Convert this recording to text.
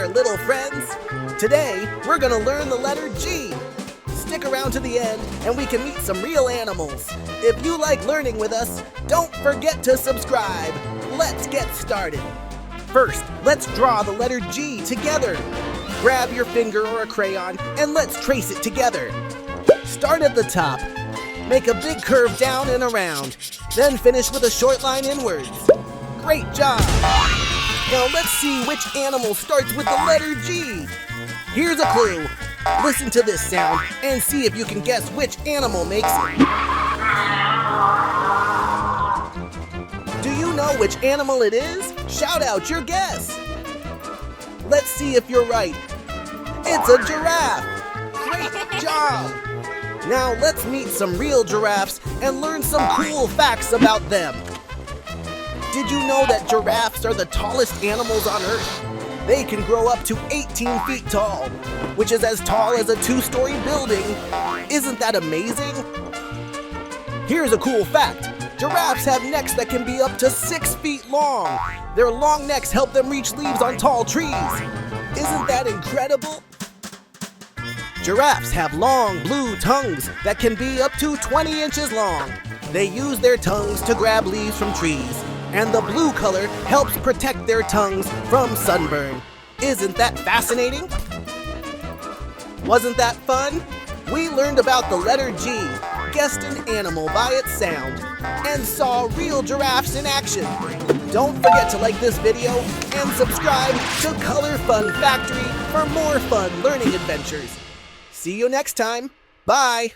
there, little friends! Today, we're gonna learn the letter G. Stick around to the end and we can meet some real animals. If you like learning with us, don't forget to subscribe. Let's get started. First, let's draw the letter G together. Grab your finger or a crayon and let's trace it together. Start at the top. Make a big curve down and around. Then finish with a short line inwards. Great job! Now let's see which animal starts with the letter G. Here's a clue. Listen to this sound and see if you can guess which animal makes it. Do you know which animal it is? Shout out your guess. Let's see if you're right. It's a giraffe. Great job! Now let's meet some real giraffes and learn some cool facts about them. Did you know that giraffes are the tallest animals on Earth? They can grow up to 18 feet tall, which is as tall as a 2-story building. Isn't that amazing? Here's a cool fact. Giraffes have necks that can be up to 6 feet long. Their long necks help them reach leaves on tall trees. Isn't that incredible? Giraffes have long blue tongues that can be up to 20 inches long. They use their tongues to grab leaves from trees, and the blue color helps protect their tongues from sunburn. Isn't that fascinating? Wasn't that fun? We learned about the letter G, guessed an animal by its sound, and saw real giraffes in action. Don't forget to like this video and subscribe to Color Fun Factory for more fun learning adventures. See you next time. Bye!